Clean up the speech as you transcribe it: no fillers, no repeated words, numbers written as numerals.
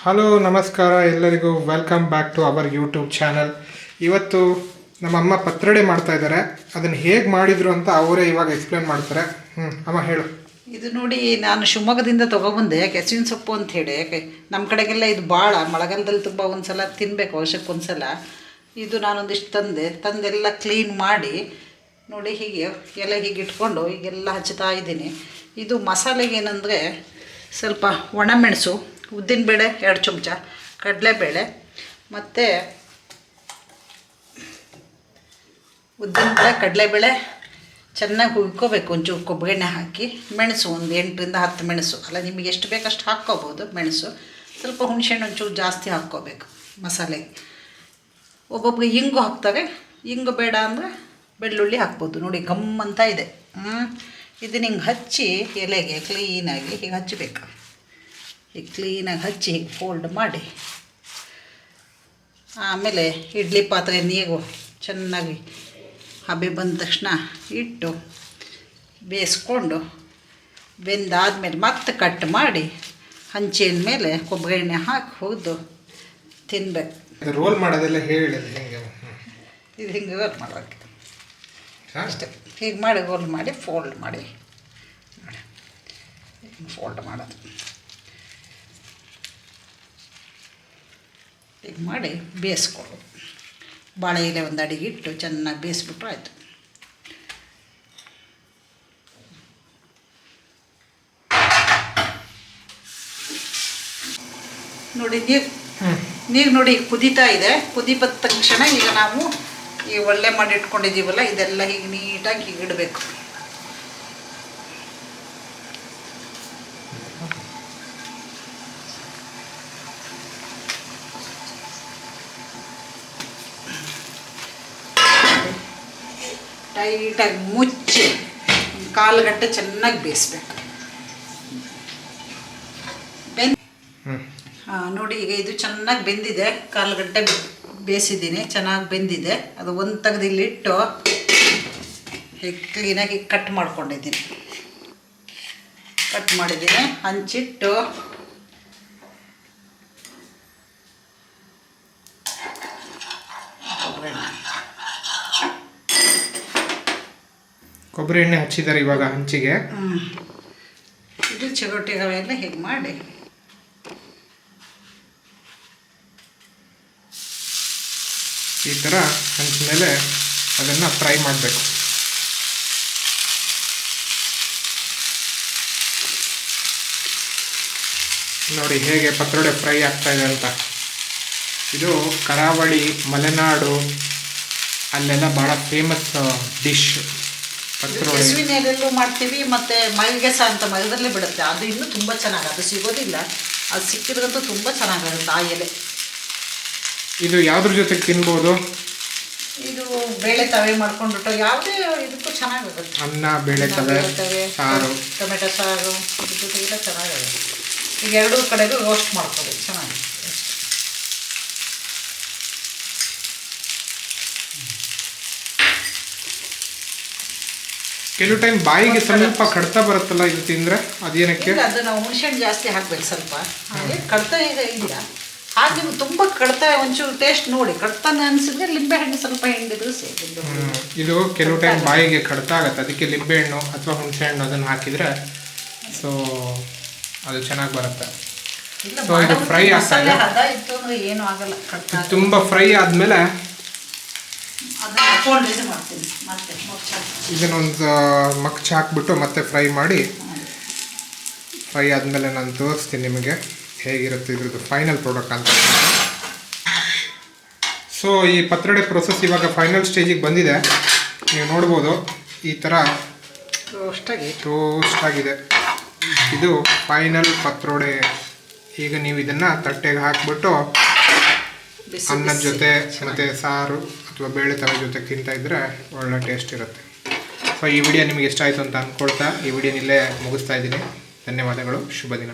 Hello ನಮಸ್ಕಾರ ಎಲ್ಲರಿಗೂ welcome back to our YouTube channel. ಇವತ್ತು ನಮ್ಮಮ್ಮ ಪತ್ರೊಡೆ ಮಾಡ್ತಾ ಇದ್ದಾರೆ. ಅದನ್ನು ಹೇಗೆ ಮಾಡಿದರು ಅಂತ ಅವರೇ ಇವಾಗ ಎಕ್ಸ್ಪ್ಲೇನ್ ಮಾಡ್ತಾರೆ. ಅಮ್ಮ ಹೇಳು. ಇದು ನೋಡಿ, ನಾನು ಶಿವಮೊಗ್ಗದಿಂದ ತೊಗೊಬಂದೆ ಕೆಸುವಿನ ಸೊಪ್ಪು ಅಂತ ಹೇಳಿ. ನಮ್ಮ ಕಡೆಗೆಲ್ಲ ಇದು ಭಾಳ ಮಳೆಗಾಲದಲ್ಲಿ ತುಂಬ ಒಂದ್ಸಲ ತಿನ್ನಬೇಕು, ವರ್ಷಕ್ಕೊಂದ್ಸಲ. ಇದು ನಾನೊಂದಿಷ್ಟು ತಂದೆಲ್ಲ ಕ್ಲೀನ್ ಮಾಡಿ ನೋಡಿ ಹೀಗೆ ಎಲೆ ಹೀಗೆ ಇಟ್ಕೊಂಡು ಈಗೆಲ್ಲ ಹಚ್ಚುತ್ತಾ ಇದ್ದೀನಿ. ಇದು ಮಸಾಲೆಗೆ ಏನಂದರೆ ಸ್ವಲ್ಪ ಒಣಮೆಣಸು, ಉದ್ದಿನಬೇಳೆ 2 ಚಮಚ, ಕಡಲೆಬೇಳೆ ಮತ್ತು ಉದ್ದಿನಬೇಳೆ ಕಡಲೆಬೇಳೆ ಚೆನ್ನಾಗಿ ಹುಯ್ಕೋಬೇಕು. ಒಂಚೂರು ಕೊಬ್ಬರಿ ಎಣ್ಣೆ ಹಾಕಿ, ಮೆಣಸು ಒಂದು 8 ರಿಂದ 10 ಮೆಣಸು, ಅಲ್ಲ ನಿಮಗೆ ಎಷ್ಟು ಬೇಕಷ್ಟು ಹಾಕ್ಕೋಬೋದು. ಮೆಣಸು ಸ್ವಲ್ಪ ಹುಣಸೆಹಣ್ಣು ಒಂಚೂರು ಜಾಸ್ತಿ ಹಾಕ್ಕೋಬೇಕು ಮಸಾಲೆಗೆ. ಒಬ್ಬೊಬ್ಬರಿಗೆ ಇಂಗು ಹಾಕ್ತಾರೆ, ಇಂಗು ಬೇಡ ಅಂದರೆ ಬೆಳ್ಳುಳ್ಳಿ ಹಾಕ್ಬೋದು. ನೋಡಿ ಗಮ್ ಅಂತ ಇದೆ. ಇದನ್ನ ಹಿಂಗೆ ಹಚ್ಚಿ ಎಲೆಗೆ ಕ್ಲೀನಾಗಿ ಹೀಗೆ ಹಚ್ಚಬೇಕು. ಹೀಗೆ ಕ್ಲೀನಾಗಿ ಹಚ್ಚಿ ಹೀಗೆ ಫೋಲ್ಡ್ ಮಾಡಿ, ಆಮೇಲೆ ಇಡ್ಲಿ ಪಾತ್ರೆ ನೀರು ಚೆನ್ನಾಗಿ ಹಬೆ ಬಂದ ತಕ್ಷಣ ಇಟ್ಟು ಬೇಯಿಸ್ಕೊಂಡು ಬೆಂದಾದ್ಮೇಲೆ ಮತ್ತೆ ಕಟ್ ಮಾಡಿ ಹಂಚಿನ ಮೇಲೆ ಕೊಬ್ಬರಿ ಎಣ್ಣೆ ಹಾಕಿ ಹುರಿದು ತಿನ್ಬೇಕು. ರೋಲ್ ಮಾಡೋದೆಲ್ಲ ಹೇಳಿದೆ ಹೇಗೆ? ಇದು ಹಿಂಗೆ ರೋಲ್ ಮಾಡೋಕ್ಕೆ ಅಷ್ಟೇ. ಹೀಗೆ ಮಾಡಿ ರೋಲ್ ಮಾಡಿ ಫೋಲ್ಡ್ ಮಾಡಿ ಫೋಲ್ಡ್ ಮಾಡೋದು. ಹೀಗೆ ಮಾಡಿ ಬೇಯಿಸ್ಕೊಳ್ಳೋದು. ಬಾಳೆ ಎಲೆ ಒಂದು ಅಡಿಗೆ ಇಟ್ಟು ಚೆನ್ನಾಗಿ ಬೇಯಿಸ್ಬಿಟ್ರೆ ಆಯಿತು. ನೋಡಿ ನೀರು ನೋಡಿ ಕುದೀತಾ ಇದೆ. ಕುದಿ ಬಂದ ತಕ್ಷಣ ಈಗ ನಾವು ಈ ಒಳ್ಳೆ ಮಾಡಿ ಇಟ್ಕೊಂಡಿದ್ದೀವಲ್ಲ, ಇದೆಲ್ಲ ಹೀಗೆ ನೀಟಾಗಿ ಹೀಗೆ ಇಡಬೇಕು. ಟೈಟಾಗಿ ಮುಚ್ಚಿ 1/4 ಗಂಟೆ ಚೆನ್ನಾಗಿ ಬೇಯಿಸ್ಬೇಕು. ನೋಡಿ ಈಗ ಇದು ಚೆನ್ನಾಗಿ ಬೆಂದಿದೆ. 1/4 ಗಂಟೆ ಬೇಯಿಸಿದ್ದೀನಿ, ಚೆನ್ನಾಗಿ ಬೆಂದಿದೆ. ಅದು ಒಂದು ತೆಗೆದು ಇಲ್ಲಿಟ್ಟು ಹೀಗೆ ಕ್ಲೀನಾಗಿ ಕಟ್ ಮಾಡ್ಕೊಂಡಿದ್ದೀನಿ. ಕಟ್ ಮಾಡಿದ್ದೀನಿ, ಹಂಚಿಟ್ಟು ಕೊಬ್ಬರಿ ಎಣ್ಣೆ ಹಚ್ಚಿದ್ದಾರೆ ಇವಾಗ ಹಂಚಿಗೆ. ಇದು ಚಿರೋಟಿಗಳೆಲ್ಲ ಹೀಗೆ ಮಾಡಿ ಈ ಥರ ಹಂಚ ಮೇಲೆ ಅದನ್ನು ಫ್ರೈ ಮಾಡಬೇಕು. ನೋಡಿ ಹೇಗೆ ಪತ್ರೊಡೆ ಫ್ರೈ ಆಗ್ತಾ ಇದೆ ಅಂತ. ಇದು ಕರಾವಳಿ, ಮಲೆನಾಡು ಅಲ್ಲೆಲ್ಲ ಭಾಳ ಫೇಮಸ್ ಡಿಶ್ ಪತ್ರೊಡೆ. ಕೆಸುವಿನ ಎಲೆಯಲ್ಲೂ ಮಾಡ್ತೀವಿ, ಮತ್ತು ಮಲ್ಗೆಸ ಅಂತ ಮರದಲ್ಲೇ ಬಿಡುತ್ತೆ. ಅದು ಇನ್ನೂ ತುಂಬ ಚೆನ್ನಾಗಿ, ಅದು ಸಿಗೋದಿಲ್ಲ. ಅದು ಸಿಕ್ಕಿದ್ರಂತೂ ತುಂಬ ಚೆನ್ನಾಗಾಗುತ್ತೆ ಆ ಎಲೆ. ಇದು ಯಾವುದ್ರ ಜೊತೆಗೆ ತಿನ್ಬೋದು? ಇದು ಬೇಳೆ ತವೆ ಮಾಡ್ಕೊಂಡ್ಬಿಟ್ಟು ಯಾವುದೇ ಇದಕ್ಕೂ ಚೆನ್ನಾಗಾಗುತ್ತೆ. ಅನ್ನ, ಬೇಳೆ ತವೆ, ಸಾರು, ಟೊಮೆಟೊ ಸಾರು ಇದ್ರ ಜೊತೆಗೆಲ್ಲ ಚೆನ್ನಾಗಾಗುತ್ತೆ. ಈಗ 2 ಕಡೆಗೂ ರೋಸ್ಟ್ ಮಾಡ್ಕೋಬೇಕು ಚೆನ್ನಾಗಿ. ಕೆಲವು ಟೈಮ್ ಬಾಯಿಗೆ ಸ್ವಲ್ಪ ಕಡ್ತ ಬರುತ್ತಲ್ಲ ಇದು ತಿಂದರೆ, ಅದೇನಕ್ಕೆ? ಅದು ನಾವು ಹುಣಸೆಹಣ್ಣು ಜಾಸ್ತಿ ಹಾಕ್ಬೇಕು ಸ್ವಲ್ಪ. ಹಾಗೆ ಕಡ್ತ ಈಗ ಇಲ್ಲ, ಹಾಗೆ ತುಂಬ ಕಡ್ತ ಒಂಚೂರು ಟೇಸ್ಟ್ ನೋಡಿ. ಕಡ್ತಾನೆ ಅನಿಸಿದ್ರೆ ಲಿಂಬೆಹಣ್ಣು ಸ್ವಲ್ಪ ಹಿಂಡಿದ್ರು ಸೇರಿ. ಇದು ಕೆಲವು ಟೈಮ್ ಬಾಯಿಗೆ ಕಡ್ತ ಆಗುತ್ತೆ, ಅದಕ್ಕೆ ಲಿಂಬೆಹಣ್ಣು ಅಥವಾ ಹುಣಸೆಹಣ್ಣು ಅದನ್ನು ಹಾಕಿದರೆ ಸೊ ಅದು ಚೆನ್ನಾಗಿ ಬರುತ್ತೆ. ಸೊ ಇದು ಫ್ರೈ ಆಗ್ತಾ ಇದೆ. ಏನು ಆಗಲ್ಲ. ತುಂಬ ಫ್ರೈ ಆದಮೇಲೆ ಇದನ್ನೊಂದು ಮಗ್ಚ ಹಾಕ್ಬಿಟ್ಟು ಮತ್ತೆ ಫ್ರೈ ಮಾಡಿ, ಫ್ರೈ ಆದಮೇಲೆ ನಾನು ತೋರಿಸ್ತೀನಿ ನಿಮಗೆ ಹೇಗಿರುತ್ತೆ ಇದ್ರದ್ದು ಫೈನಲ್ ಪ್ರಾಡಕ್ಟ್ ಅಂತ. ಸೊ ಈ ಪತ್ರೊಡೆ ಪ್ರೊಸೆಸ್ ಇವಾಗ ಫೈನಲ್ ಸ್ಟೇಜಿಗೆ ಬಂದಿದೆ. ನೀವು ನೋಡ್ಬೋದು ಈ ಥರ ರೋಸ್ಟ್ ಆಗಿದೆ. ಇದು ಫೈನಲ್ ಪತ್ರೊಡೆ. ಈಗ ನೀವು ಇದನ್ನು ತಟ್ಟೆಗೆ ಹಾಕಿಬಿಟ್ಟು ಅನ್ನದ ಜೊತೆ ಮತ್ತು ಸಾರು ಅಥವಾ ಬೇಳೆ ತವೆ ಜೊತೆ ತಿಂತಾಯಿದ್ರೆ ಒಳ್ಳೆ ಟೇಸ್ಟ್ ಇರುತ್ತೆ. ಸೊ ಈ ವಿಡಿಯೋ ನಿಮಗೆ ಇಷ್ಟ ಆಯಿತು ಅಂತ ಅಂದ್ಕೊಳ್ತಾ ಈ ವಿಡಿಯೋನಿಲ್ಲೇ ಮುಗಿಸ್ತಾ ಇದ್ದೀನಿ. ಧನ್ಯವಾದಗಳು. ಶುಭ ದಿನ.